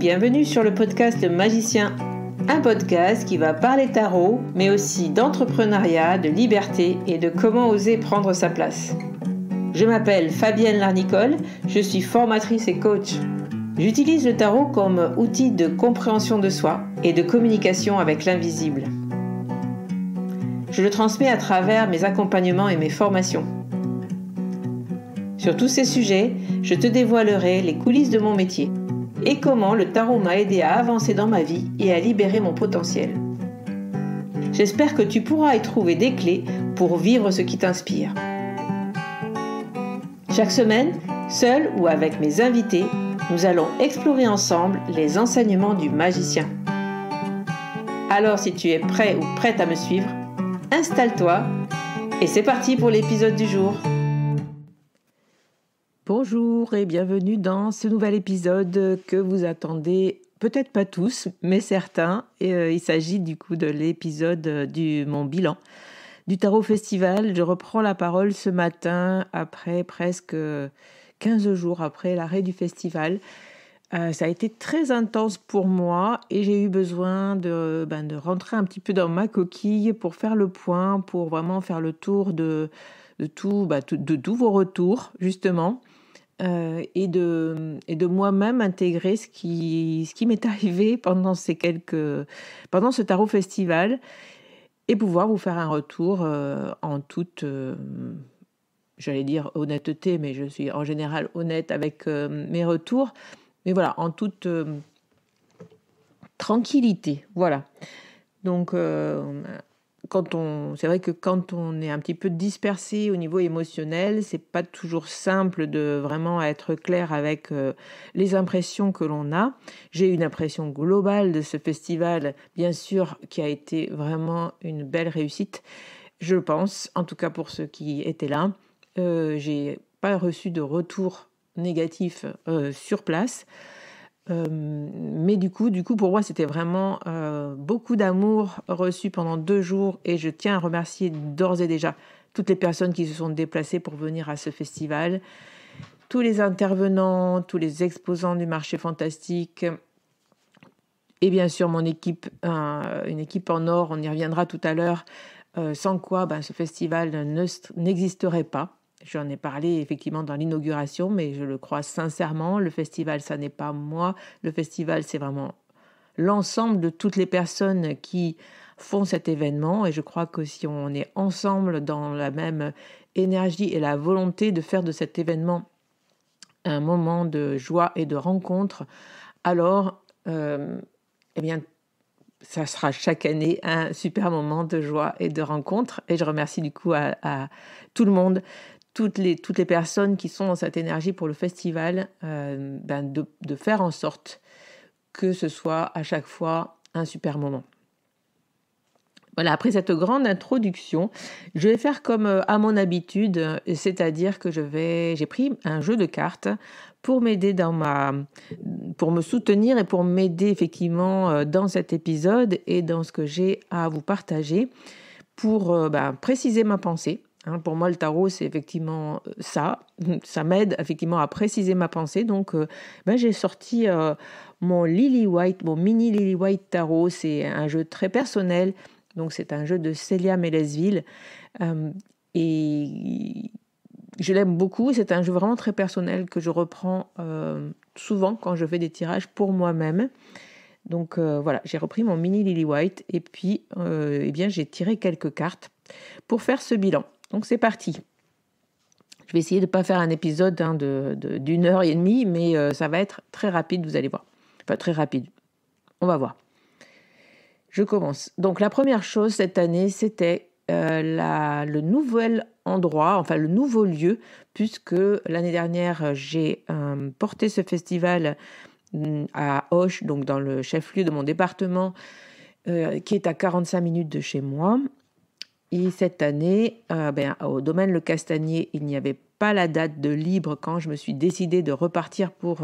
bienvenue sur le podcast Magicien, un podcast qui va parler tarot, mais aussi d'entrepreneuriat, de liberté et de comment oser prendre sa place. Je m'appelle Fabienne Larnicole, je suis formatrice et coach. J'utilise le tarot comme outil de compréhension de soi et de communication avec l'invisible. Je le transmets à travers mes accompagnements et mes formations. Sur tous ces sujets, je te dévoilerai les coulisses de mon métier et comment le tarot m'a aidé à avancer dans ma vie et à libérer mon potentiel. J'espère que tu pourras y trouver des clés pour vivre ce qui t'inspire. Chaque semaine, seul ou avec mes invités, nous allons explorer ensemble les enseignements du magicien. Alors si tu es prêt ou prête à me suivre, installe-toi et c'est parti pour l'épisode du jour. Bonjour et bienvenue dans ce nouvel épisode que vous attendez, peut-être pas tous, mais certains. Il s'agit du coup de l'épisode de mon bilan du Tarot Festival. Je reprends la parole ce matin après presque 15 jours après l'arrêt du festival. Ça a été très intense pour moi et j'ai eu besoin de rentrer un petit peu dans ma coquille pour faire le point, pour vraiment faire le tour de tous vos retours justement. Et de moi-même intégrer ce qui m'est arrivé pendant ce Tarot Festival et pouvoir vous faire un retour en toute, j'allais dire honnêteté, mais je suis en général honnête avec mes retours, mais voilà, en toute tranquillité, voilà. Donc, c'est vrai que quand on est un petit peu dispersé au niveau émotionnel, c'est pas toujours simple de vraiment être clair avec les impressions que l'on a. J'ai une impression globale de ce festival, bien sûr, qui a été vraiment une belle réussite, je pense, en tout cas pour ceux qui étaient là. J'ai pas reçu de retour négatif sur place. Mais du coup, pour moi, c'était vraiment beaucoup d'amour reçu pendant 2 jours et je tiens à remercier d'ores et déjà toutes les personnes qui se sont déplacées pour venir à ce festival, tous les intervenants, tous les exposants du marché fantastique et bien sûr mon équipe, une équipe en or, on y reviendra tout à l'heure, sans quoi ce festival n'existerait pas. J'en ai parlé effectivement dans l'inauguration, mais je le crois sincèrement. Le festival, ça n'est pas moi. Le festival, c'est vraiment l'ensemble de toutes les personnes qui font cet événement. Et je crois que si on est ensemble dans la même énergie et la volonté de faire de cet événement un moment de joie et de rencontre, alors, ça sera chaque année un super moment de joie et de rencontre. Et je remercie du coup à tout le monde, toutes les personnes qui sont dans cette énergie pour le festival, de faire en sorte que ce soit à chaque fois un super moment. Voilà, après cette grande introduction, je vais faire comme à mon habitude, c'est-à-dire que j'ai pris un jeu de cartes pour m'aider pour me soutenir et pour m'aider effectivement dans cet épisode et dans ce que j'ai à vous partager pour préciser ma pensée. Pour moi, le tarot, c'est effectivement ça m'aide effectivement à préciser ma pensée. Donc, j'ai sorti mon mini Lily White Tarot. C'est un jeu très personnel. Donc, c'est un jeu de Célia Mélesville. Et je l'aime beaucoup. C'est un jeu vraiment très personnel que je reprends souvent quand je fais des tirages pour moi-même. Donc, voilà, j'ai repris mon mini Lily White. Et puis, j'ai tiré quelques cartes pour faire ce bilan. Donc c'est parti. Je vais essayer de ne pas faire un épisode d'une heure et demie, mais ça va être très rapide, vous allez voir. Enfin, très rapide. On va voir. Je commence. Donc la première chose cette année, c'était le nouvel endroit, enfin le nouveau lieu, puisque l'année dernière, j'ai porté ce festival à Auch, donc dans le chef-lieu de mon département, qui est à 45 minutes de chez moi. Et cette année, au domaine Le Castagnier, il n'y avait pas la date de libre quand je me suis décidée de repartir pour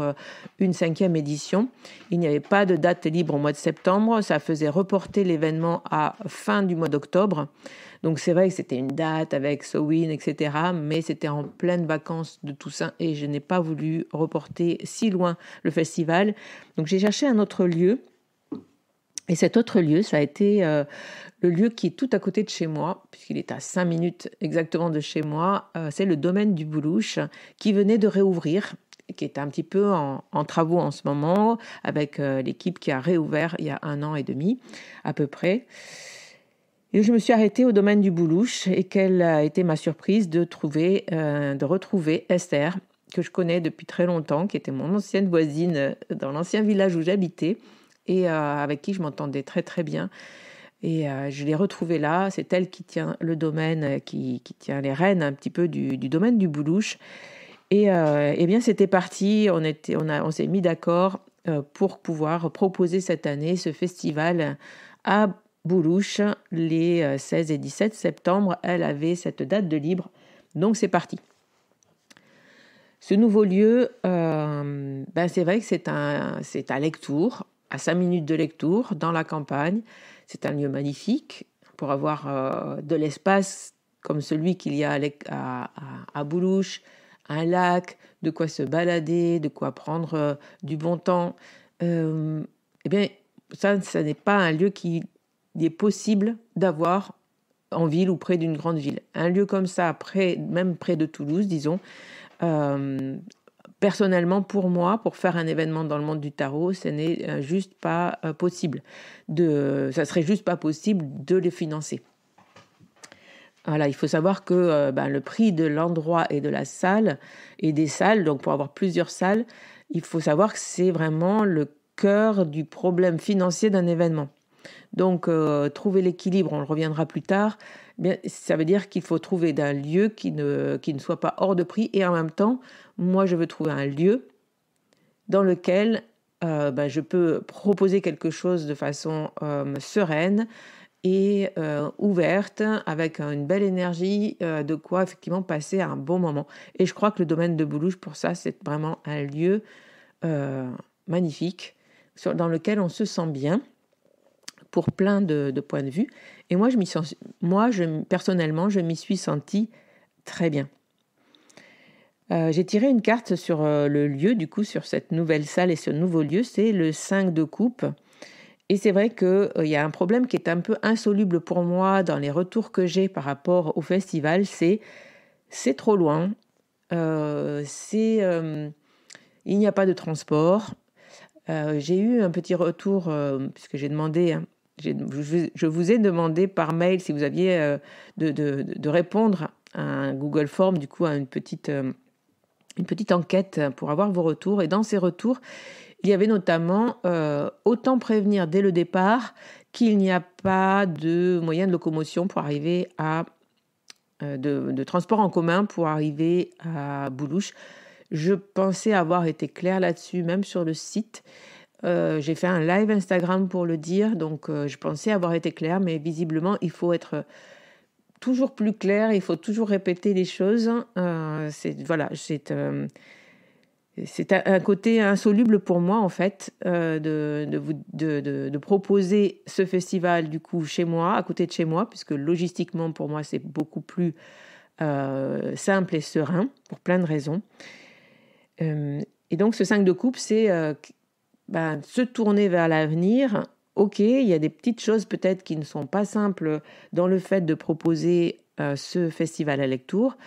une 5e édition. Il n'y avait pas de date libre au mois de septembre. Ça faisait reporter l'événement à fin du mois d'octobre. Donc c'est vrai que c'était une date avec Samhain, etc. Mais c'était en pleine vacances de Toussaint et je n'ai pas voulu reporter si loin le festival. Donc j'ai cherché un autre lieu. Et cet autre lieu, ça a été le lieu qui est tout à côté de chez moi, puisqu'il est à 5 minutes exactement de chez moi. C'est le domaine du Boulouche qui venait de réouvrir, qui est un petit peu en travaux en ce moment, avec l'équipe qui a réouvert il y a 1 an et demi à peu près. Et je me suis arrêtée au domaine du Boulouche et quelle a été ma surprise de retrouver Esther, que je connais depuis très longtemps, qui était mon ancienne voisine dans l'ancien village où j'habitais et avec qui je m'entendais très très bien. Et je l'ai retrouvée là. C'est elle qui tient le domaine, qui tient les rênes un petit peu du domaine du Boulouche. Et eh bien, c'était parti. On s'est mis d'accord pour pouvoir proposer cette année ce festival à Boulouche les 16 et 17 septembre. Elle avait cette date de libre. Donc, c'est parti. Ce nouveau lieu, c'est vrai que c'est à Lectoure, à 5 minutes de Lectoure, dans la campagne. C'est un lieu magnifique pour avoir de l'espace comme celui qu'il y a à Boulouche, un lac, de quoi se balader, de quoi prendre du bon temps. Eh bien, ça n'est pas un lieu qui est possible d'avoir en ville ou près d'une grande ville. Un lieu comme ça, même près de Toulouse, disons, personnellement, pour moi, pour faire un événement dans le monde du tarot, ce n'est juste pas possible. Ça serait juste pas possible de les financer. Voilà, il faut savoir que le prix de l'endroit et de la salle et des salles, donc pour avoir plusieurs salles, il faut savoir que c'est vraiment le cœur du problème financier d'un événement. Donc, trouver l'équilibre, on le reviendra plus tard, bien, ça veut dire qu'il faut trouver un lieu qui ne soit pas hors de prix et en même temps, moi, je veux trouver un lieu dans lequel je peux proposer quelque chose de façon sereine et ouverte, avec une belle énergie, de quoi effectivement passer un bon moment. Et je crois que le domaine de Boulouche, pour ça, c'est vraiment un lieu magnifique dans lequel on se sent bien pour plein de points de vue. Et personnellement, je m'y suis sentie très bien. J'ai tiré une carte sur le lieu, du coup, sur cette nouvelle salle et ce nouveau lieu, c'est le 5 de coupe. Et c'est vrai qu'il y a un problème qui est un peu insoluble pour moi dans les retours que j'ai par rapport au festival, c'est trop loin, il n'y a pas de transport. J'ai eu un petit retour, puisque j'ai demandé, je vous ai demandé par mail si vous aviez de répondre à un Google Form, du coup à une petite enquête pour avoir vos retours. Et dans ces retours, il y avait notamment autant prévenir dès le départ qu'il n'y a pas de moyen de locomotion pour arriver de transport en commun pour arriver à Boulouche. Je pensais avoir été claire là-dessus, même sur le site. J'ai fait un live Instagram pour le dire, donc je pensais avoir été claire, mais visiblement, il faut être toujours plus clair, il faut toujours répéter les choses. C'est un côté insoluble pour moi, en fait, de proposer ce festival, du coup, chez moi, à côté de chez moi, puisque logistiquement, pour moi, c'est beaucoup plus simple et serein, pour plein de raisons. Et donc, ce 5 de coupe, c'est se tourner vers l'avenir. Ok, il y a des petites choses peut-être qui ne sont pas simples dans le fait de proposer ce festival à Lectoure,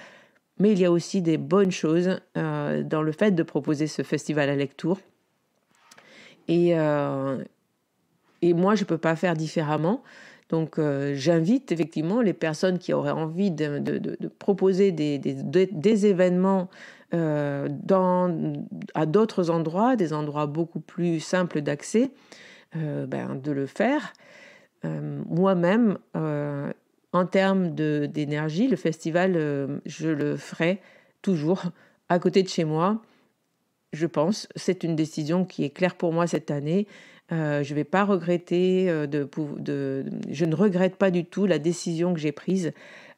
mais il y a aussi des bonnes choses dans le fait de proposer ce festival à Lectoure. Et moi, je ne peux pas faire différemment. Donc, j'invite effectivement les personnes qui auraient envie de proposer des événements à d'autres endroits, des endroits beaucoup plus simples d'accès, de le faire. Moi-même, en termes d'énergie, le festival, je le ferai toujours à côté de chez moi. Je pense, c'est une décision qui est claire pour moi cette année. Je ne vais pas regretter, je ne regrette pas du tout la décision que j'ai prise.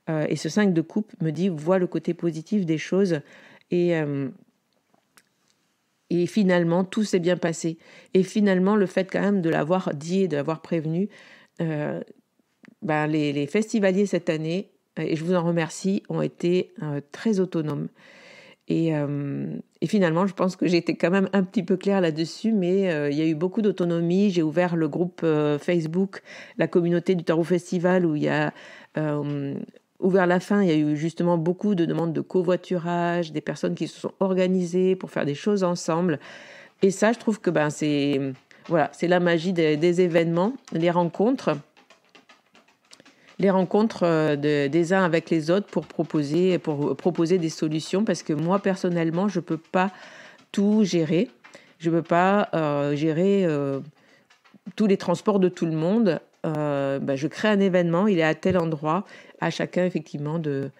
Et ce 5 de coupe me dit, vois le côté positif des choses. Et finalement, tout s'est bien passé. Et finalement, le fait quand même de l'avoir dit et de l'avoir prévenu, les festivaliers cette année, et je vous en remercie, ont été très autonomes. Et finalement, je pense que j'ai été quand même un petit peu claire là-dessus, mais il y a eu beaucoup d'autonomie. J'ai ouvert le groupe Facebook, la communauté du Tarot Festival, où il y a ouvert la fin. Il y a eu justement beaucoup de demandes de covoiturage, des personnes qui se sont organisées pour faire des choses ensemble. Et ça, je trouve que c'est la magie des événements, les rencontres des uns avec les autres pour proposer des solutions, parce que moi personnellement je peux pas tout gérer, je peux pas gérer tous les transports de tout le monde. Je crée un événement, il est à tel endroit, à chacun effectivement de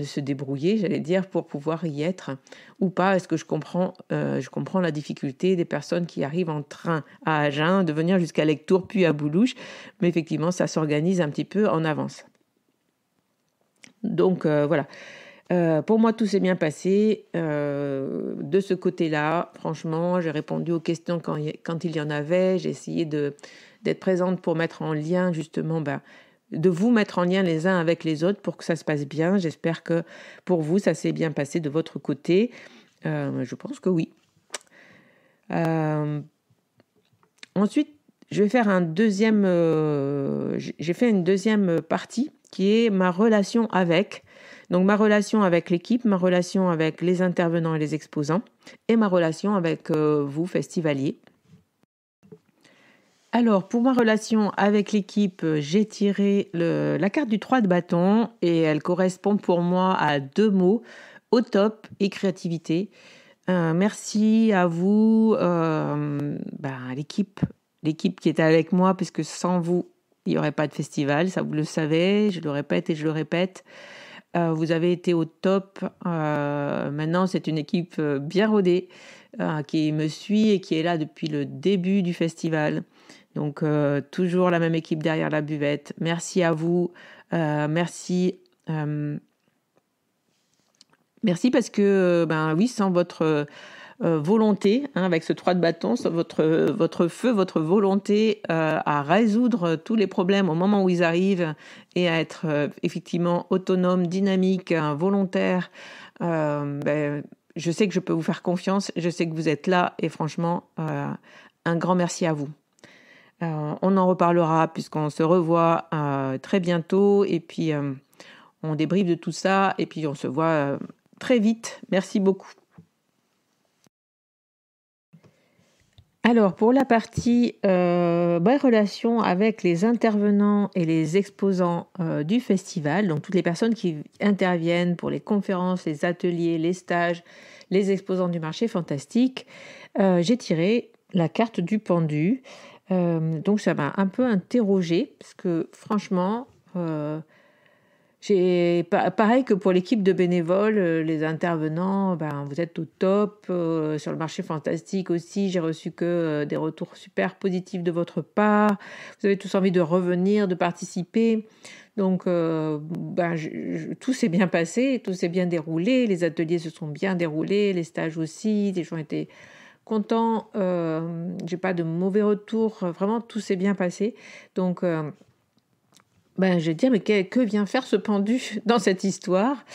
se débrouiller, j'allais dire, pour pouvoir y être ou pas. Est-ce que je comprends la difficulté des personnes qui arrivent en train à Agen, de venir jusqu'à Lectoure puis à Boulouche, mais effectivement ça s'organise un petit peu en avance. Donc voilà. Pour moi, tout s'est bien passé. De ce côté-là, franchement, j'ai répondu aux questions quand il y en avait. J'ai essayé d'être présente pour mettre en lien, justement, de vous mettre en lien les uns avec les autres pour que ça se passe bien. J'espère que pour vous, ça s'est bien passé de votre côté. Je pense que oui. Ensuite, je vais faire j'ai fait une deuxième partie qui est ma relation avec. Donc ma relation avec l'équipe, ma relation avec les intervenants et les exposants, et ma relation avec vous, festivaliers. Alors pour ma relation avec l'équipe, j'ai tiré la carte du 3 de bâton, et elle correspond pour moi à 2 mots, au top et créativité. Merci à vous, l'équipe qui était avec moi, parce que sans vous, il n'y aurait pas de festival, ça vous le savez, je le répète et je le répète. Vous avez été au top. Maintenant, c'est une équipe bien rodée qui me suit et qui est là depuis le début du festival. Donc, toujours la même équipe derrière la buvette. Merci à vous. Merci parce que, oui, sans votre volonté, avec ce 3 de bâton, votre feu, votre volonté à résoudre tous les problèmes au moment où ils arrivent et à être effectivement autonome, dynamique, volontaire. Je sais que je peux vous faire confiance, je sais que vous êtes là, et franchement, un grand merci à vous. On en reparlera puisqu'on se revoit très bientôt, et puis on débriefe de tout ça, et puis on se voit très vite. Merci beaucoup. Alors, pour la partie relation avec les intervenants et les exposants du festival, donc toutes les personnes qui interviennent pour les conférences, les ateliers, les stages, les exposants du marché fantastique, j'ai tiré la carte du pendu. Donc, ça m'a un peu interrogée, parce que franchement, pareil que pour l'équipe de bénévoles, les intervenants, vous êtes au top. Sur le marché fantastique aussi, j'ai reçu que des retours super positifs de votre part. Vous avez tous envie de revenir, de participer. Donc, tout s'est bien passé, tout s'est bien déroulé. Les ateliers se sont bien déroulés, les stages aussi. Les gens étaient contents. J'ai pas de mauvais retours. Vraiment, tout s'est bien passé. Donc, je vais dire, mais que vient faire ce pendu dans cette histoire ?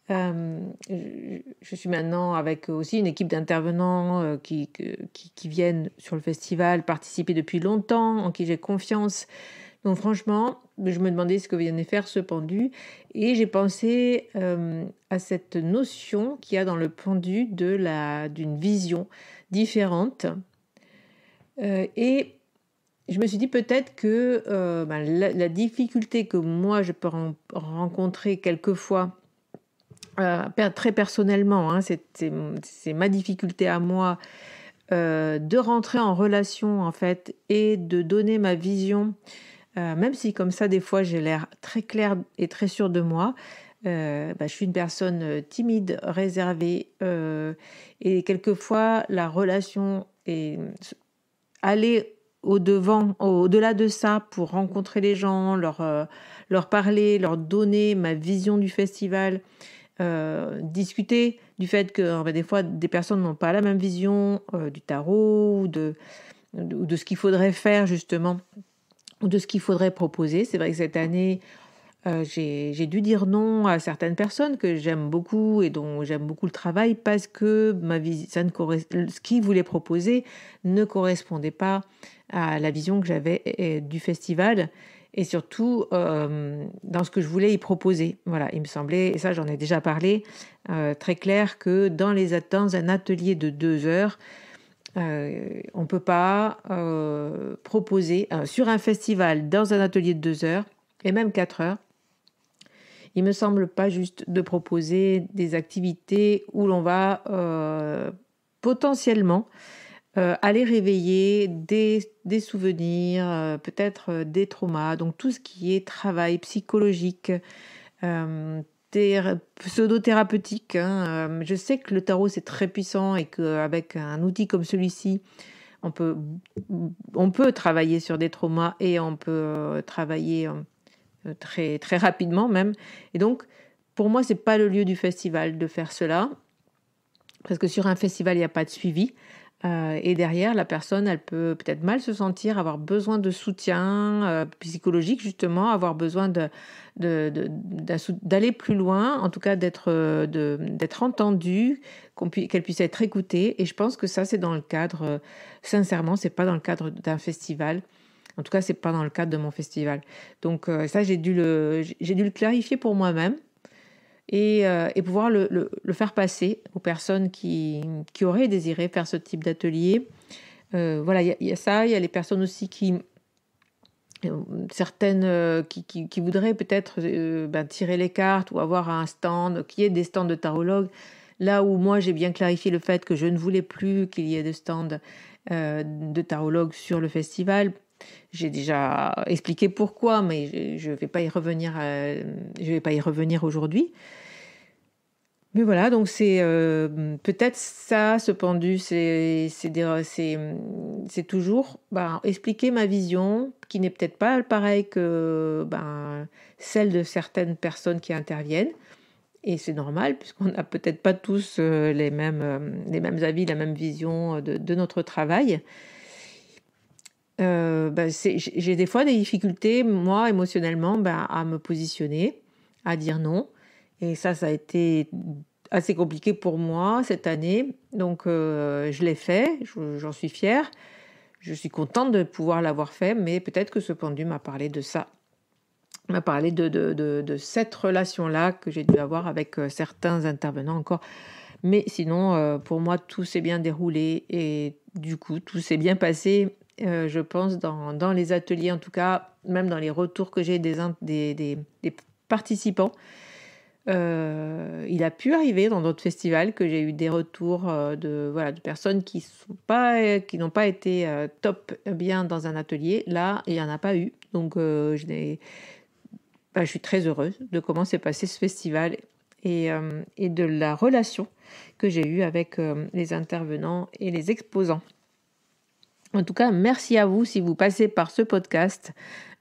Je suis maintenant avec aussi une équipe d'intervenants qui viennent sur le festival, participer depuis longtemps, en qui j'ai confiance. Donc franchement, je me demandais ce que venait faire ce pendu, et j'ai pensé à cette notion qu'il y a dans le pendu d'une vision différente. Et je me suis dit peut-être que la difficulté que moi je peux rencontrer quelquefois, très personnellement, c'est ma difficulté à moi, de rentrer en relation en fait et de donner ma vision, même si comme ça des fois j'ai l'air très claire et très sûre de moi. Je suis une personne timide, réservée, et quelquefois la relation est aller au-delà de ça, pour rencontrer les gens, leur parler, leur donner ma vision du festival, discuter du fait que des fois des personnes n'ont pas la même vision du tarot ou de ce qu'il faudrait faire justement ou de ce qu'il faudrait proposer. C'est vrai que cette année, j'ai dû dire non à certaines personnes que j'aime beaucoup et dont j'aime beaucoup le travail parce que ce qu'ils voulaient proposer ne correspondait pas à la vision que j'avais du festival et surtout dans ce que je voulais y proposer. Voilà, il me semblait, et ça j'en ai déjà parlé, très clair que dans un atelier de 2 heures, on ne peut pas proposer sur un festival, dans un atelier de 2 heures, et même 4 heures, il me semble pas juste de proposer des activités où l'on va potentiellement aller réveiller des souvenirs, peut-être des traumas, donc tout ce qui est travail psychologique, euh, pseudo-thérapeutique. Je sais que le tarot c'est très puissant et qu'avec un outil comme celui-ci, on peut, on peut travailler sur des traumas et on peut travailler très, très rapidement même. Et donc, pour moi, c'est pas le lieu du festival de faire cela, parce que sur un festival, il n'y a pas de suivi. Et derrière, la personne, elle peut peut-être mal se sentir, avoir besoin de soutien psychologique, justement, avoir besoin d'aller plus loin, en tout cas d'être entendue, qu'elle puisse être écoutée. Et je pense que ça, c'est dans le cadre, sincèrement, c'est pas dans le cadre d'un festival. En tout cas, c'est pas dans le cadre de mon festival. Donc ça, j'ai dû le clarifier pour moi-même et pouvoir le faire passer aux personnes qui auraient désiré faire ce type d'atelier. Voilà, il y a ça. Il y a les personnes aussi certaines qui voudraient peut-être tirer les cartes ou avoir un stand, qu'il y ait des stands de tarologues. Là où moi, j'ai bien clarifié le fait que je ne voulais plus qu'il y ait de stands de tarologues sur le festival. J'ai déjà expliqué pourquoi, mais je ne vais pas y revenir. Je vais pas y revenir aujourd'hui. Mais voilà, donc c'est peut-être ça, ce pendu, c'est toujours expliquer ma vision, qui n'est peut-être pas pareille que celle de certaines personnes qui interviennent. Et c'est normal, puisqu'on n'a peut-être pas tous les mêmes avis, la même vision de notre travail. J'ai des fois des difficultés, moi, émotionnellement, à me positionner, à dire non. Et ça a été assez compliqué pour moi cette année. Donc, je l'ai fait, j'en suis fière. Je suis contente de pouvoir l'avoir fait, mais peut-être que ce pendu m'a parlé de ça. M'a parlé de cette relation-là que j'ai dû avoir avec certains intervenants encore. Mais sinon, pour moi, tout s'est bien déroulé et du coup, tout s'est bien passé. Je pense dans les ateliers, en tout cas, même dans les retours que j'ai des participants. Il a pu arriver dans d'autres festivals que j'ai eu des retours de personnes qui n'ont pas été top bien dans un atelier. Là, il n'y en a pas eu. Donc, je suis très heureuse de comment s'est passé ce festival et de la relation que j'ai eue avec les intervenants et les exposants. En tout cas, merci à vous si vous passez par ce podcast,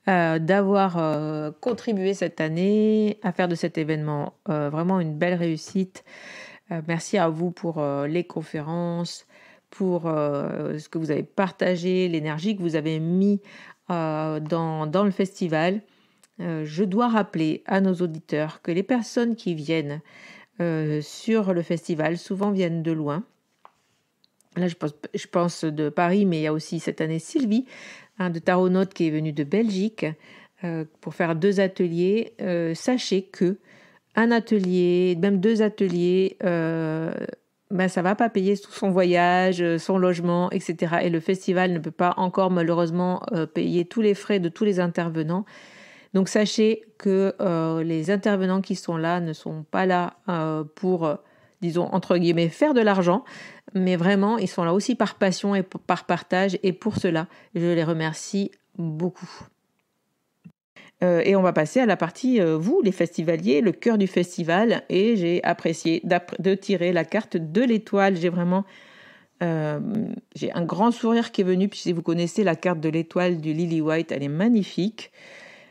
d'avoir contribué cette année à faire de cet événement vraiment une belle réussite. Merci à vous pour les conférences, pour ce que vous avez partagé, l'énergie que vous avez mis dans le festival. Je dois rappeler à nos auditeurs que les personnes qui viennent sur le festival souvent viennent de loin. Là, je pense de Paris, mais il y a aussi cette année Sylvie, de Taronautes, qui est venue de Belgique pour faire 2 ateliers. Sachez que un atelier, même 2 ateliers, ça va pas payer tout son voyage, son logement, etc. Et le festival ne peut pas encore malheureusement payer tous les frais de tous les intervenants. Donc sachez que les intervenants qui sont là ne sont pas là pour, disons, entre guillemets, faire de l'argent, mais vraiment, ils sont là aussi par passion et par partage, et pour cela, je les remercie beaucoup. Et on va passer à la partie, vous, les festivaliers, le cœur du festival, et j'ai apprécié de tirer la carte de l'étoile. J'ai un grand sourire qui est venu, puis si vous connaissez la carte de l'étoile du Lily White, elle est magnifique.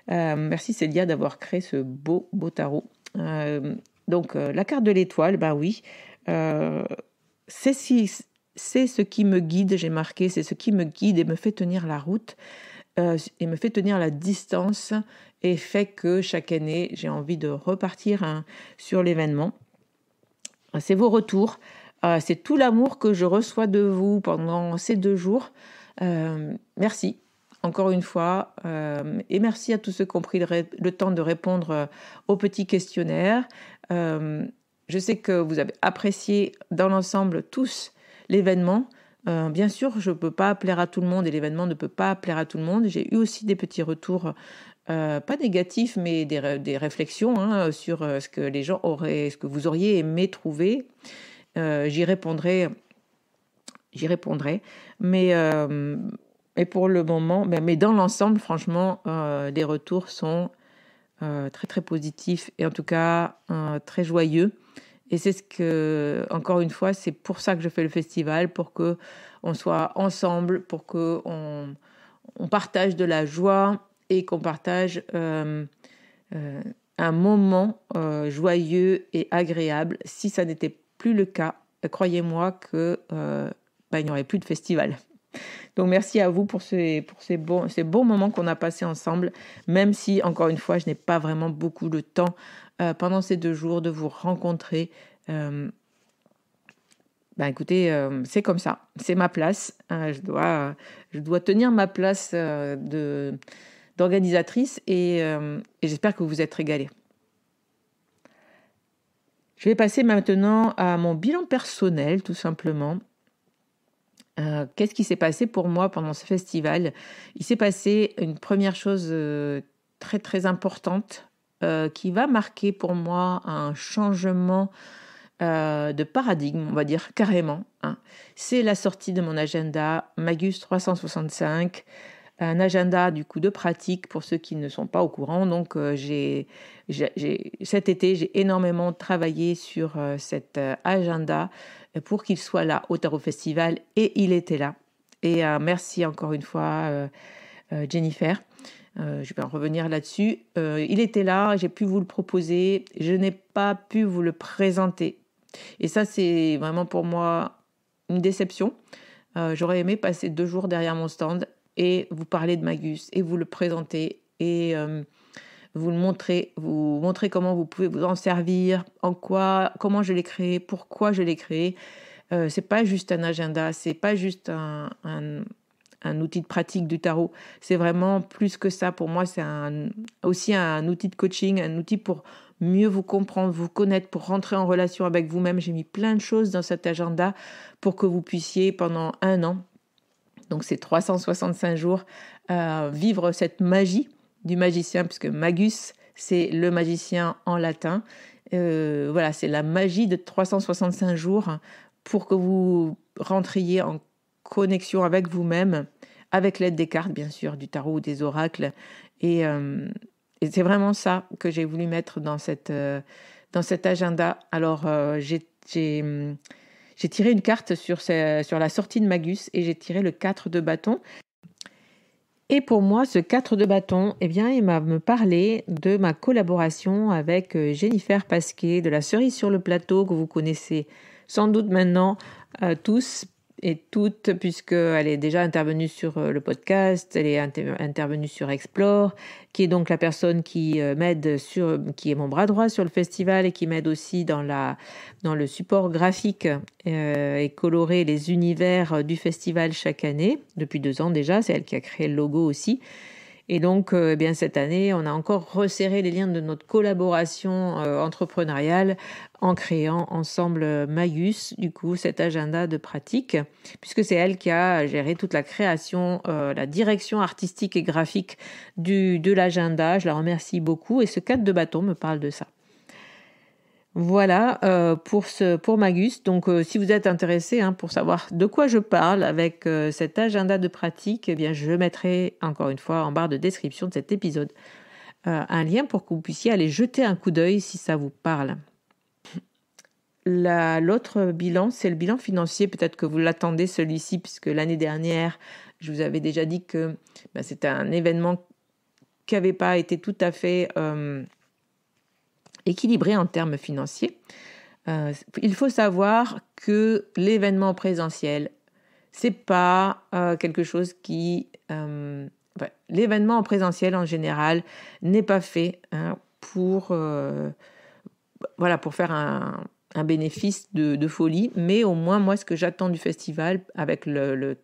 Merci Célia d'avoir créé ce beau tarot. Donc la carte de l'étoile, oui, c'est ce qui me guide, j'ai marqué, c'est ce qui me guide et me fait tenir la route. et me fait tenir la distance et fait que chaque année, j'ai envie de repartir sur l'événement. C'est vos retours, c'est tout l'amour que je reçois de vous pendant ces 2 jours. Merci encore une fois, et merci à tous ceux qui ont pris le temps de répondre au petit questionnaire. Je sais que vous avez apprécié dans l'ensemble tous l'événement. Bien sûr, je ne peux pas plaire à tout le monde et l'événement ne peut pas plaire à tout le monde. J'ai eu aussi des petits retours, pas négatifs, mais des réflexions sur ce que les gens ce que vous auriez aimé trouver. J'y répondrai, mais pour le moment, mais dans l'ensemble, franchement, les retours sont très très positifs et en tout cas très joyeux. Et c'est encore une fois, c'est pour ça que je fais le festival, pour que on soit ensemble, pour que on partage de la joie et qu'on partage un moment joyeux et agréable. Si ça n'était plus le cas, croyez-moi que il n'y aurait plus de festival. Donc merci à vous pour ces bons moments qu'on a passés ensemble, même si, encore une fois, je n'ai pas vraiment beaucoup de temps pendant ces 2 jours de vous rencontrer. Écoutez, c'est comme ça, c'est ma place. Je dois tenir ma place d'organisatrice et j'espère que vous êtes régalés. Je vais passer maintenant à mon bilan personnel, tout simplement. Qu'est-ce qui s'est passé pour moi pendant ce festival ? Il s'est passé une première chose très très importante qui va marquer pour moi un changement de paradigme, on va dire carrément. C'est la sortie de mon agenda Magus 365, un agenda du coup de pratique pour ceux qui ne sont pas au courant. Donc cet été, j'ai énormément travaillé sur cet agenda pour qu'il soit là au Tarot Festival, et il était là. Et merci encore une fois Jennifer. Je vais en revenir là-dessus. Il était là, j'ai pu vous le proposer, je n'ai pas pu vous le présenter. Et ça, c'est vraiment pour moi une déception. J'aurais aimé passer 2 jours derrière mon stand et vous parler de Magus et vous le présenter et vous montrer comment vous pouvez vous en servir, comment je l'ai créé, pourquoi je l'ai créé. C'est pas juste un agenda, c'est pas juste un outil de pratique du tarot. C'est vraiment plus que ça. Pour moi, c'est aussi un outil de coaching, un outil pour mieux vous comprendre, vous connaître, pour rentrer en relation avec vous-même. J'ai mis plein de choses dans cet agenda pour que vous puissiez, pendant 1 an, donc c'est 365 jours, vivre cette magie du magicien, puisque Magus, c'est le magicien en latin. Voilà, c'est la magie de 365 jours pour que vous rentriez en connexion avec vous-même, avec l'aide des cartes, bien sûr, du tarot ou des oracles. Et c'est vraiment ça que j'ai voulu mettre dans cet agenda. Alors, j'ai tiré une carte sur la sortie de Magus et j'ai tiré le 4 de bâton. Et pour moi, ce 4 de bâton, il m'a me parlé de ma collaboration avec Jennifer Pasquet de la Cerise sur le plateau, que vous connaissez sans doute maintenant tous et toutes, puisqu'elle est déjà intervenue sur le podcast, elle est intervenue sur Explore, qui est donc la personne qui m'aide qui est mon bras droit sur le festival et qui m'aide aussi dans le support graphique et colorer les univers du festival chaque année, depuis 2 ans déjà. C'est elle qui a créé le logo aussi. Et donc, cette année, on a encore resserré les liens de notre collaboration entrepreneuriale en créant ensemble Magus, du coup, cet agenda de pratique, puisque c'est elle qui a géré toute la création, la direction artistique et graphique de l'agenda. Je la remercie beaucoup. Et ce 4 de bâton me parle de ça. Voilà pour Magus. Donc, si vous êtes intéressé pour savoir de quoi je parle avec cet agenda de pratique, je mettrai encore une fois en barre de description de cet épisode un lien pour que vous puissiez aller jeter un coup d'œil si ça vous parle. L'autre bilan, c'est le bilan financier. Peut-être que vous l'attendez celui-ci, puisque l'année dernière, je vous avais déjà dit que c'était un événement qui n'avait pas été tout à fait équilibré en termes financiers. Il faut savoir que l'événement présentiel, c'est pas quelque chose qui l'événement en présentiel en général n'est pas fait pour faire un bénéfice de folie, mais au moins moi ce que j'attends du festival avec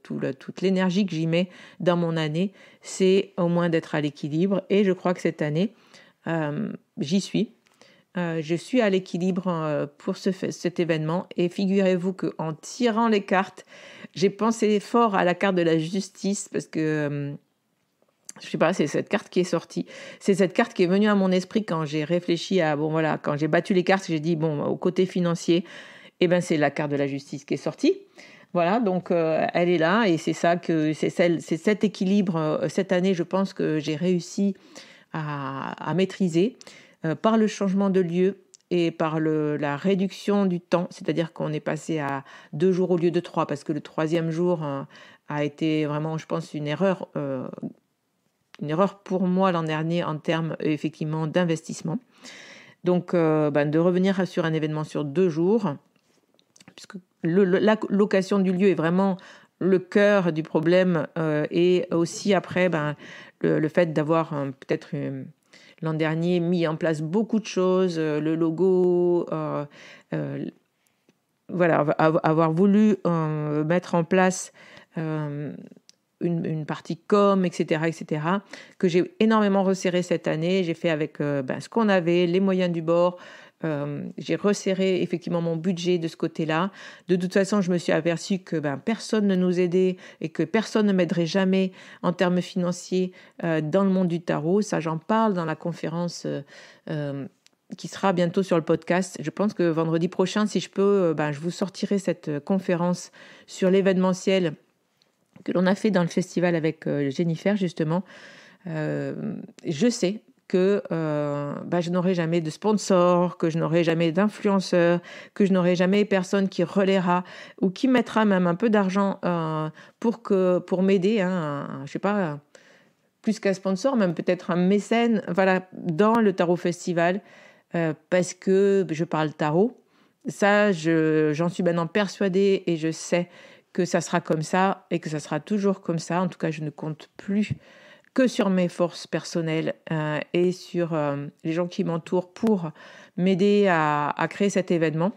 toute l'énergie que j'y mets dans mon année, c'est au moins d'être à l'équilibre, et je crois que cette année j'y suis. Je suis à l'équilibre pour cet événement, et figurez-vous qu'en tirant les cartes, j'ai pensé fort à la carte de la justice, parce que je sais pas, c'est cette carte qui est sortie. C'est cette carte qui est venue à mon esprit quand j'ai réfléchi quand j'ai battu les cartes, j'ai dit, au côté financier, c'est la carte de la justice qui est sortie. Voilà, donc elle est là, et c'est cet équilibre, cette année, je pense que j'ai réussi à maîtriser par le changement de lieu et par la réduction du temps, c'est-à-dire qu'on est passé à 2 jours au lieu de 3, parce que le 3e jour a été vraiment, je pense, une erreur pour moi l'an dernier en termes effectivement d'investissement. Donc de revenir sur un événement sur 2 jours, puisque la location du lieu est vraiment le cœur du problème, et aussi après le fait d'avoir peut-être l'an dernier mis en place beaucoup de choses, le logo, avoir voulu mettre en place une partie com, etc., que j'ai énormément resserré cette année. J'ai fait avec ce qu'on avait, les moyens du bord. J'ai resserré effectivement mon budget de ce côté-là. De toute façon, je me suis aperçue que personne ne nous aidait et que personne ne m'aiderait jamais en termes financiers dans le monde du tarot. Ça, j'en parle dans la conférence qui sera bientôt sur le podcast. Je pense que vendredi prochain, si je peux, je vous sortirai cette conférence sur l'événementiel que l'on a fait dans le festival avec Jennifer, justement. Je sais que je n'aurai jamais de sponsor, que je n'aurai jamais d'influenceur, que je n'aurai jamais personne qui relaiera ou qui mettra même un peu d'argent pour m'aider, je sais pas, plus qu'un sponsor, même peut-être un mécène, dans le Tarot Festival, parce que je parle tarot. Ça, j'en suis maintenant persuadée, et je sais que ça sera comme ça et que ça sera toujours comme ça. En tout cas, je ne compte plus que sur mes forces personnelles et sur les gens qui m'entourent pour m'aider à créer cet événement.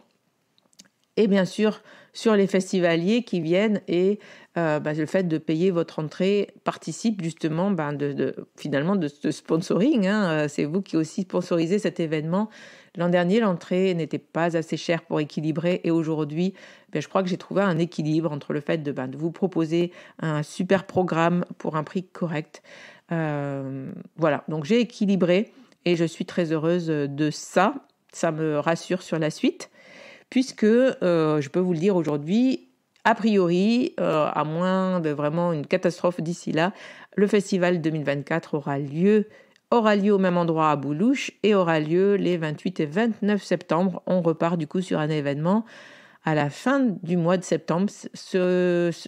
Et bien sûr, sur les festivaliers qui viennent, et le fait de payer votre entrée participe justement finalement de ce sponsoring. C'est vous qui aussi sponsorisez cet événement. L'an dernier, l'entrée n'était pas assez chère pour équilibrer, et aujourd'hui, je crois que j'ai trouvé un équilibre entre le fait de vous proposer un super programme pour un prix correct. Donc j'ai équilibré, et je suis très heureuse de ça. Ça me rassure sur la suite, puisque je peux vous le dire aujourd'hui, a priori, à moins de vraiment une catastrophe d'ici là, le festival 2024 aura lieu au même endroit à Boulouche, et aura lieu les 28 et 29 septembre. On repart du coup sur un événement à la fin du mois de septembre,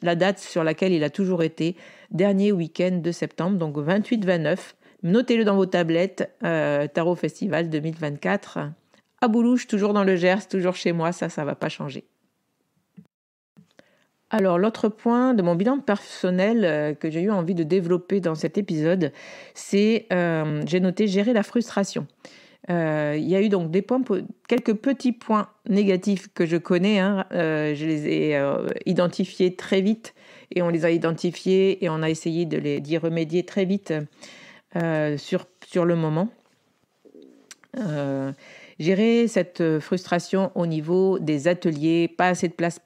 la date sur laquelle il a toujours été, dernier week-end de septembre, donc 28-29. Notez-le dans vos tablettes, Tarot Festival 2024 à Boulouche, toujours dans le Gers, toujours chez moi, ça ne va pas changer. Alors, l'autre point de mon bilan personnel que j'ai eu envie de développer dans cet épisode, c'est, j'ai noté, gérer la frustration. Il y a eu donc quelques petits points négatifs que je connais. Je les ai identifiés très vite, et on les a identifiés et on a essayé d'y remédier très vite sur le moment. Gérer cette frustration au niveau des ateliers, pas assez de place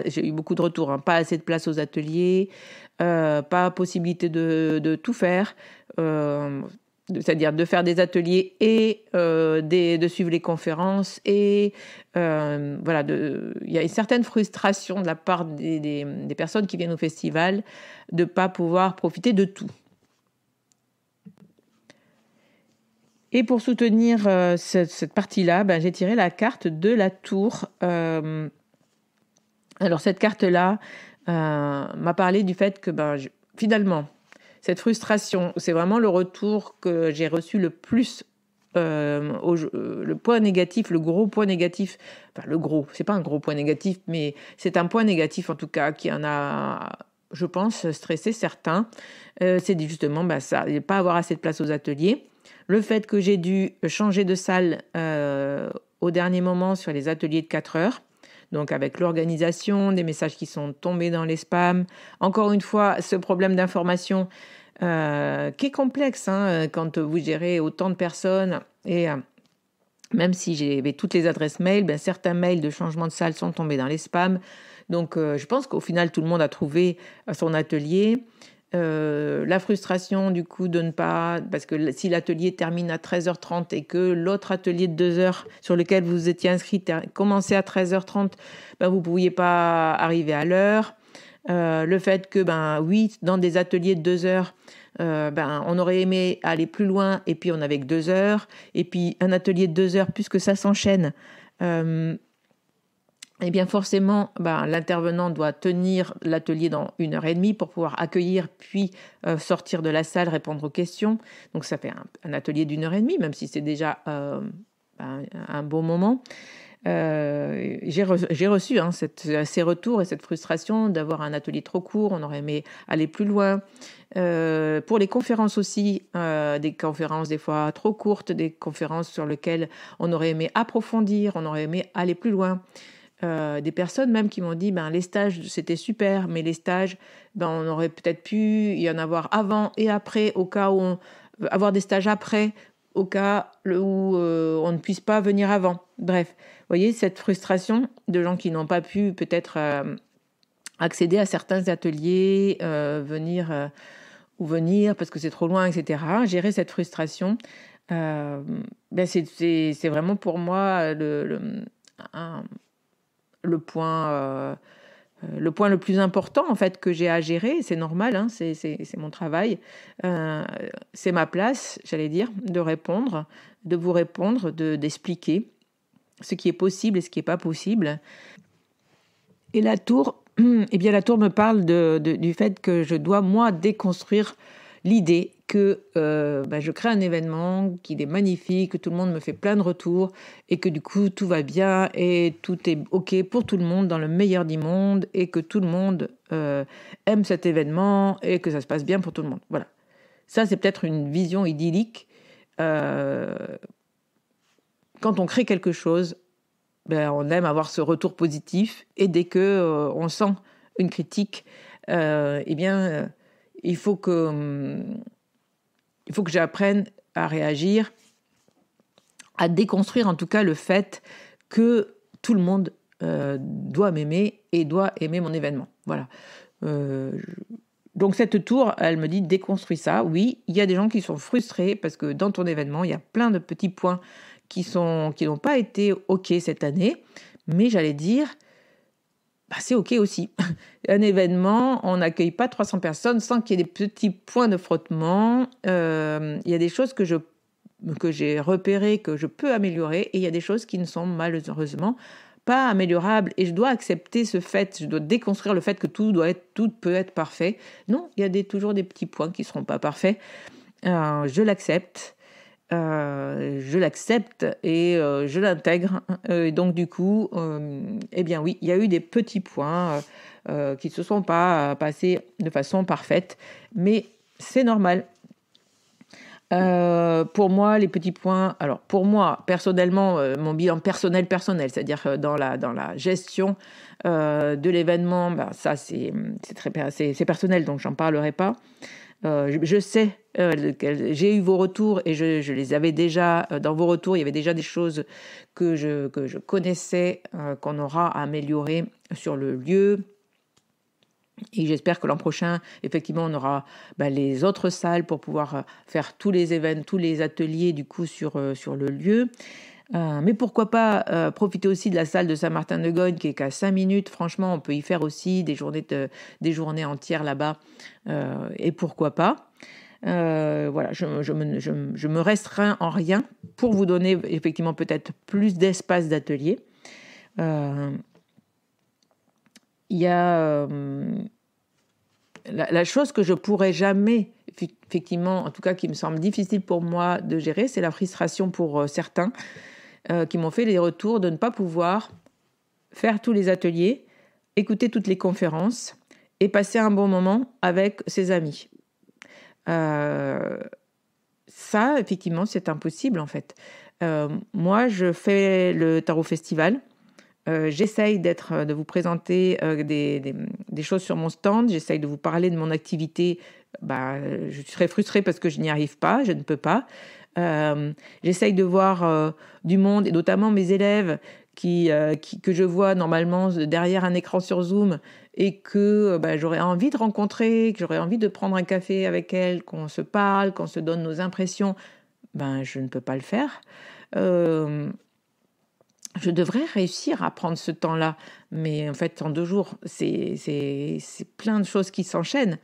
j'ai eu beaucoup de retours, pas assez de place aux ateliers, pas possibilité de tout faire, c'est-à-dire de faire des ateliers et de suivre les conférences, et il y a une certaine frustration de la part des personnes qui viennent au festival de ne pas pouvoir profiter de tout. Et pour soutenir cette partie-là, j'ai tiré la carte de la tour. Alors cette carte-là m'a parlé du fait que finalement, cette frustration, c'est vraiment le retour que j'ai reçu le plus. Le point négatif, le gros point négatif, c'est pas un gros point négatif, mais c'est un point négatif en tout cas qui en a je pense, stresser certains. C'est justement ça, pas avoir assez de place aux ateliers. Le fait que j'ai dû changer de salle au dernier moment sur les ateliers de 4 heures. Donc avec l'organisation, des messages qui sont tombés dans les spams. Encore une fois, ce problème d'information qui est complexe quand vous gérez autant de personnes et même si j'avais toutes les adresses mail, certains mails de changement de salle sont tombés dans les spams. Donc je pense qu'au final, tout le monde a trouvé son atelier. La frustration du coup de ne pas, parce que si l'atelier termine à 13h30 et que l'autre atelier de 2 heures sur lequel vous étiez inscrit commençait à 13h30, vous ne pouviez pas arriver à l'heure. Le fait que, oui, dans des ateliers de 2 heures, on aurait aimé aller plus loin et puis on n'avait que 2 heures. Et puis un atelier de 2 heures, puisque ça s'enchaîne, eh bien forcément, l'intervenant doit tenir l'atelier dans 1h30 pour pouvoir accueillir, puis sortir de la salle, répondre aux questions. Donc ça fait un atelier d'1h30, même si c'est déjà un bon moment. J'ai reçu ces retours et cette frustration d'avoir un atelier trop court. On aurait aimé aller plus loin. Pour les conférences aussi, des conférences des fois trop courtes, des conférences sur lesquelles on aurait aimé approfondir, on aurait aimé aller plus loin. Des personnes même qui m'ont dit les stages c'était super, mais les stages on aurait peut-être pu y en avoir avant et après, au cas où avoir des stages après, au cas où on ne puisse pas venir avant. Bref, vous voyez cette frustration de gens qui n'ont pas pu peut-être accéder à certains ateliers, venir parce que c'est trop loin, etc. Gérer cette frustration, c'est vraiment pour moi le point le plus important en fait que j'ai à gérer. C'est normal, c'est mon travail, c'est ma place, j'allais dire, de vous répondre, d'expliquer ce qui est possible et ce qui n'est pas possible. Et la tour me parle du fait que je dois moi déconstruire l'idée que je crée un événement qui est magnifique, que tout le monde me fait plein de retours et que du coup tout va bien et tout est ok pour tout le monde dans le meilleur du monde et que tout le monde aime cet événement et que ça se passe bien pour tout le monde. Voilà. Ça, c'est peut-être une vision idyllique. Quand on crée quelque chose, on aime avoir ce retour positif et dès que on sent une critique, il faut que j'apprenne à réagir, à déconstruire en tout cas le fait que tout le monde doit m'aimer et doit aimer mon événement. Voilà. Donc cette tour, elle me dit déconstruis ça. Oui, il y a des gens qui sont frustrés parce que dans ton événement, il y a plein de petits points qui n'ont pas été OK cette année, mais j'allais dire c'est OK aussi. Un événement, on n'accueille pas 300 personnes sans qu'il y ait des petits points de frottement. Il y a des choses que j'ai repérées, que je peux améliorer, et il y a des choses qui ne sont malheureusement pas améliorables. Et je dois accepter ce fait, je dois déconstruire le fait que tout peut être parfait. Non, il y a toujours des petits points qui ne seront pas parfaits. Je l'accepte. Je l'accepte et je l'intègre. Et donc du coup, oui, il y a eu des petits points qui ne se sont pas passés de façon parfaite, mais c'est normal. Pour moi, les petits points. Alors pour moi, personnellement, mon bilan personnel, c'est-à-dire dans la gestion de l'événement, ça c'est personnel, donc j'en parlerai pas. Je sais j'ai eu vos retours et je les avais déjà dans vos retours. Il y avait déjà des choses que je connaissais qu'on aura à améliorer sur le lieu. Et j'espère que l'an prochain, effectivement, on aura les autres salles pour pouvoir faire tous les événements, tous les ateliers du coup sur le lieu. Mais pourquoi pas profiter aussi de la salle de Saint-Martin-de-Gogne qui est qu'à 5 minutes. Franchement, on peut y faire aussi des journées entières là-bas. Et pourquoi pas. Voilà, je me restreins en rien pour vous donner effectivement peut-être plus d'espace d'atelier. Il y a la chose que je pourrais jamais, effectivement, en tout cas qui me semble difficile pour moi de gérer, c'est la frustration pour certains qui m'ont fait les retours de ne pas pouvoir faire tous les ateliers, écouter toutes les conférences et passer un bon moment avec ses amis. Ça, effectivement, c'est impossible en fait. Moi, je fais le Tarot Festival. J'essaye de vous présenter des choses sur mon stand. J'essaye de vous parler de mon activité. Je serais frustrée parce que je n'y arrive pas, je ne peux pas. J'essaye de voir du monde, et notamment mes élèves que je vois normalement derrière un écran sur Zoom et que j'aurais envie de rencontrer, que j'aurais envie de prendre un café avec elles, qu'on se parle, qu'on se donne nos impressions. Je ne peux pas le faire. Je devrais réussir à prendre ce temps-là, mais en fait, en 2 jours, c'est plein de choses qui s'enchaînent.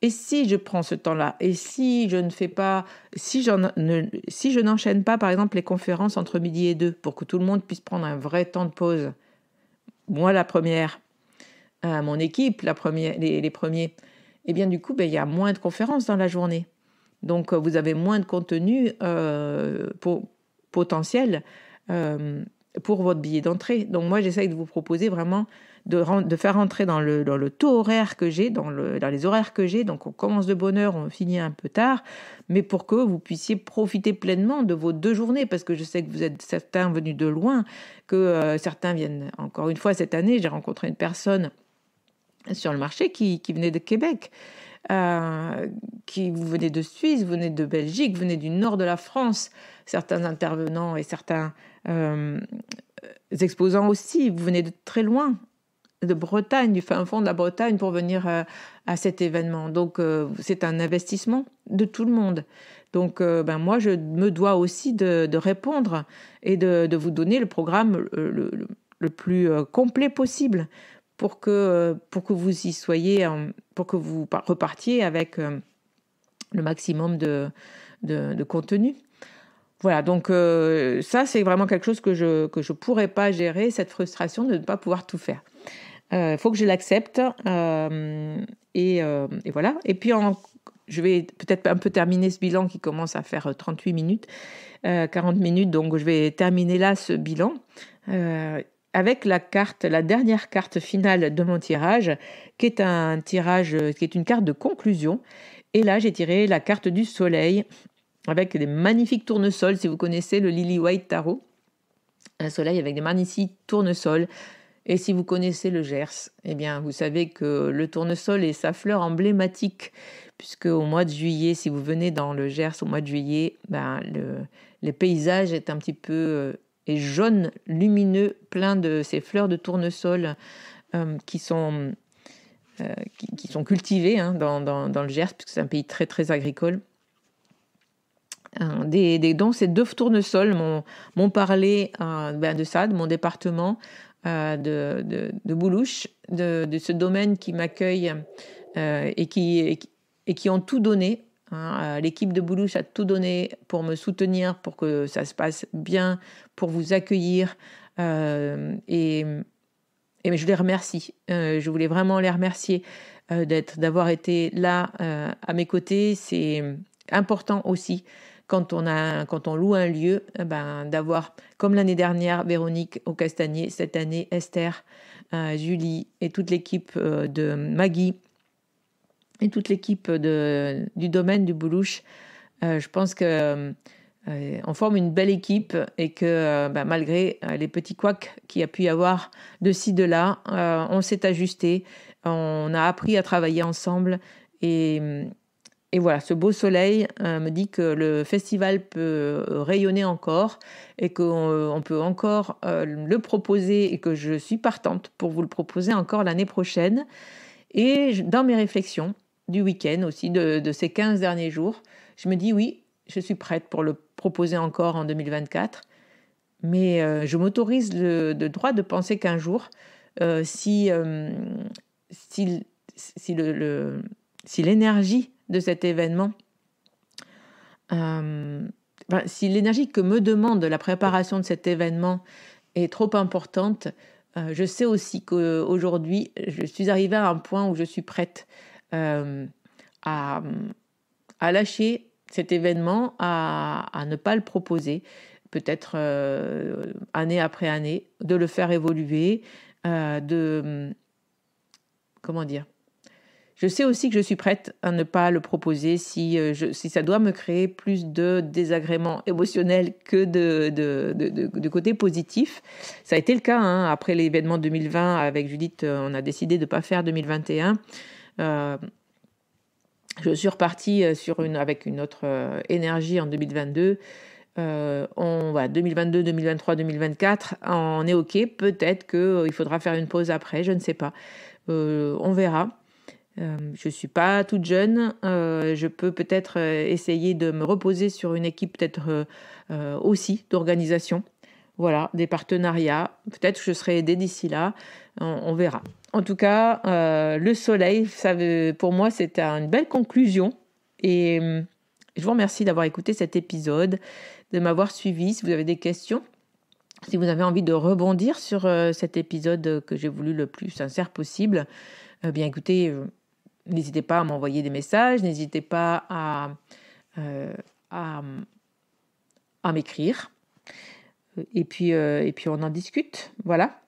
Et si je prends ce temps-là, et si je ne fais pas, si je n'enchaîne pas, par exemple, les conférences entre midi et 2, pour que tout le monde puisse prendre un vrai temps de pause, moi la première, mon équipe la première, les premiers, et bien du coup, il y a moins de conférences dans la journée. Donc, vous avez moins de contenu potentiel pour votre billet d'entrée. Donc moi, j'essaye de vous proposer vraiment de faire entrer dans le taux horaire que j'ai, dans les horaires que j'ai. Donc on commence de bonne heure, on finit un peu tard, mais pour que vous puissiez profiter pleinement de vos 2 journées, parce que je sais que vous êtes certains venus de loin, que certains viennent. Encore une fois, cette année, j'ai rencontré une personne sur le marché qui venait de Québec. Vous venez de Suisse, vous venez de Belgique, vous venez du nord de la France, certains intervenants et certains exposants aussi, vous venez de très loin, de Bretagne, du fin fond de la Bretagne pour venir à cet événement. Donc c'est un investissement de tout le monde. Donc moi je me dois aussi de répondre et de vous donner le programme le plus complet possible pour que vous y soyez, pour que vous repartiez avec le maximum de contenu. Voilà, donc ça, c'est vraiment quelque chose que je pourrais pas gérer, cette frustration de ne pas pouvoir tout faire. Faut que je l'accepte et voilà. Et puis, je vais peut-être un peu terminer ce bilan qui commence à faire 38 minutes, 40 minutes, donc je vais terminer là ce bilan. Avec la dernière carte finale de mon tirage, qui est un tirage, qui est une carte de conclusion. Et là, j'ai tiré la carte du soleil avec des magnifiques tournesols. Si vous connaissez le Lily White Tarot, un soleil avec des magnifiques tournesols. Et si vous connaissez le Gers, eh bien, vous savez que le tournesol est sa fleur emblématique, puisque au mois de juillet, si vous venez dans le Gers au mois de juillet, le paysage est un petit peu est jaune, lumineux, plein de ces fleurs de tournesol qui sont cultivées dans le Gers, puisque c'est un pays très, très agricole. Donc ces 2 tournesols m'ont parlé de ça, de mon département, de Boulouche, de ce domaine qui m'accueille et qui ont tout donné. L'équipe de Boulouche a tout donné pour me soutenir, pour que ça se passe bien, pour vous accueillir. Et je les remercie. Je voulais vraiment les remercier d'avoir été là à mes côtés. C'est important aussi quand on loue un lieu, d'avoir, comme l'année dernière, Véronique au Castanier, cette année Esther, Julie et toute l'équipe de Maggie et toute l'équipe du domaine du Boulouche. Je pense que on forme une belle équipe et que malgré les petits couacs qu'il y a pu y avoir de ci, de là, on s'est ajusté, on a appris à travailler ensemble et voilà, ce beau soleil me dit que le festival peut rayonner encore et qu'on peut encore le proposer et que je suis partante pour vous le proposer encore l'année prochaine. Et dans mes réflexions du week-end aussi, de ces 15 derniers jours, je me dis oui, je suis prête pour le proposer encore en 2024. Mais je m'autorise le droit de penser qu'un jour, si l'énergie de cet événement, si l'énergie que me demande la préparation de cet événement est trop importante, je sais aussi qu'aujourd'hui, je suis arrivée à un point où je suis prête à lâcher cet événement, à ne pas le proposer, peut-être année après année, de le faire évoluer, comment dire, Je sais aussi que je suis prête à ne pas le proposer si ça doit me créer plus de désagréments émotionnels que de côté positif. Ça a été le cas après l'événement 2020 avec Judith, on a décidé de ne pas faire 2021. Je suis repartie avec une autre énergie en 2022. 2022, 2023, 2024, on est OK. Peut-être qu'il faudra faire une pause après, je ne sais pas. On verra. Je ne suis pas toute jeune. Je peux peut-être essayer de me reposer sur une équipe peut-être aussi d'organisation. Voilà, des partenariats. Peut-être que je serai aidée d'ici là. On verra. En tout cas, le soleil, pour moi, c'était une belle conclusion. Et je vous remercie d'avoir écouté cet épisode, de m'avoir suivi. Si vous avez des questions, si vous avez envie de rebondir sur cet épisode que j'ai voulu le plus sincère possible, bien écoutez, n'hésitez pas à m'envoyer des messages, n'hésitez pas à m'écrire. Et puis on en discute. Voilà.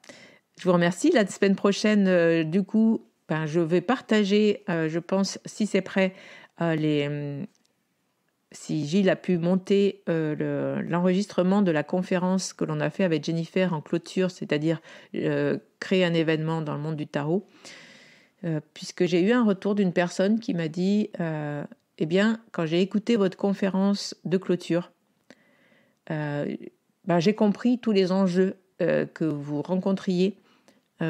Je vous remercie. La semaine prochaine, du coup, je vais partager, je pense, si c'est prêt, si Gilles a pu monter l'enregistrement de la conférence que l'on a fait avec Jennifer en clôture, c'est-à-dire créer un événement dans le monde du tarot, puisque j'ai eu un retour d'une personne qui m'a dit eh bien, quand j'ai écouté votre conférence de clôture, j'ai compris tous les enjeux que vous rencontriez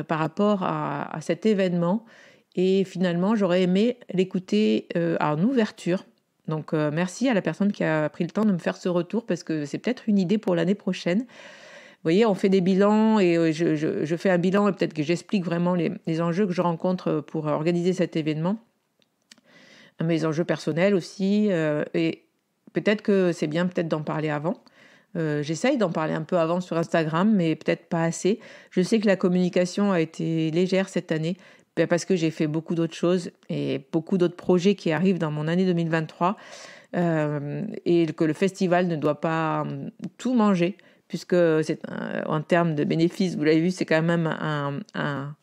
par rapport à cet événement, et finalement j'aurais aimé l'écouter en ouverture. Donc merci à la personne qui a pris le temps de me faire ce retour, parce que c'est peut-être une idée pour l'année prochaine. Vous voyez, on fait des bilans et je fais un bilan et peut-être que j'explique vraiment les enjeux que je rencontre pour organiser cet événement, mes enjeux personnels aussi, et peut-être que c'est bien d'en parler avant. J'essaye d'en parler un peu avant sur Instagram, mais peut-être pas assez. Je sais que la communication a été légère cette année, parce que j'ai fait beaucoup d'autres choses et beaucoup d'autres projets qui arrivent dans mon année 2023, et que le festival ne doit pas tout manger, puisque en termes de bénéfices, vous l'avez vu, c'est quand même un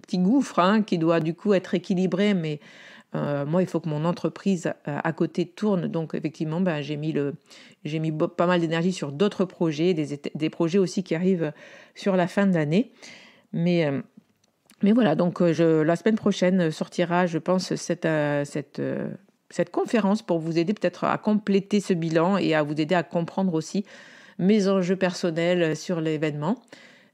petit gouffre qui doit du coup être équilibré, mais moi, il faut que mon entreprise à côté tourne. Donc, effectivement, j'ai mis pas mal d'énergie sur d'autres projets, des projets aussi qui arrivent sur la fin de l'année. Mais voilà, donc la semaine prochaine sortira, je pense, cette conférence pour vous aider peut-être à compléter ce bilan et à vous aider à comprendre aussi mes enjeux personnels sur l'événement.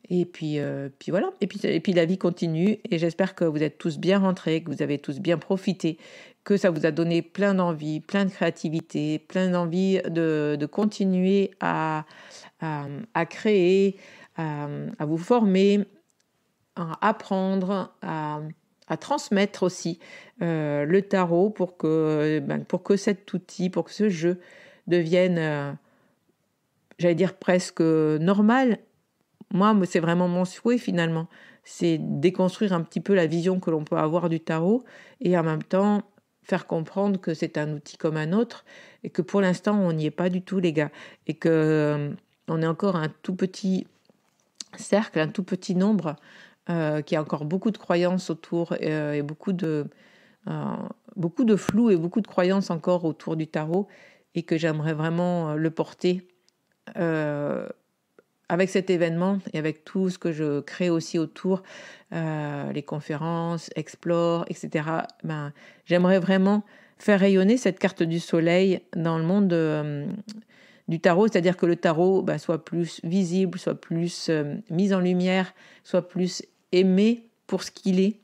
Et puis voilà. Et puis la vie continue. Et j'espère que vous êtes tous bien rentrés, que vous avez tous bien profité, que ça vous a donné plein d'envie, plein de créativité, plein d'envie de continuer à créer, à vous former, à apprendre, à transmettre aussi le tarot pour que cet outil, pour que ce jeu devienne, j'allais dire presque normal. Moi, c'est vraiment mon souhait finalement, c'est déconstruire un petit peu la vision que l'on peut avoir du tarot et en même temps faire comprendre que c'est un outil comme un autre et que pour l'instant, on n'y est pas du tout, les gars, et qu'on est encore un tout petit cercle, un tout petit nombre qui a encore beaucoup de croyances autour et beaucoup de flou et beaucoup de croyances encore autour du tarot, et que j'aimerais vraiment le porter avec cet événement et avec tout ce que je crée aussi autour, les conférences, Explore, etc. J'aimerais vraiment faire rayonner cette carte du soleil dans le monde du tarot, c'est-à-dire que le tarot soit plus visible, soit plus mis en lumière, soit plus aimé pour ce qu'il est.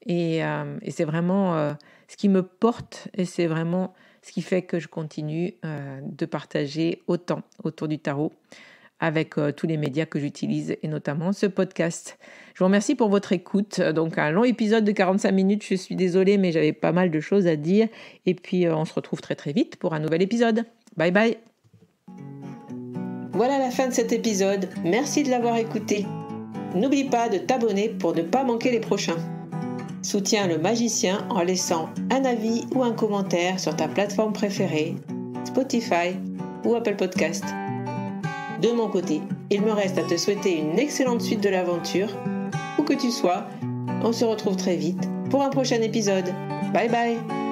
Et c'est vraiment ce qui me porte, et c'est vraiment ce qui fait que je continue de partager autant autour du tarot avec tous les médias que j'utilise, et notamment ce podcast. Je vous remercie pour votre écoute. Donc un long épisode de 45 minutes, je suis désolée, mais j'avais pas mal de choses à dire. Et puis on se retrouve très très vite pour un nouvel épisode. Bye bye. Voilà la fin de cet épisode. Merci de l'avoir écouté. N'oublie pas de t'abonner pour ne pas manquer les prochains. Soutiens le magicien en laissant un avis ou un commentaire sur ta plateforme préférée, Spotify ou Apple Podcast. De mon côté, il me reste à te souhaiter une excellente suite de l'aventure. Où que tu sois, on se retrouve très vite pour un prochain épisode. Bye bye.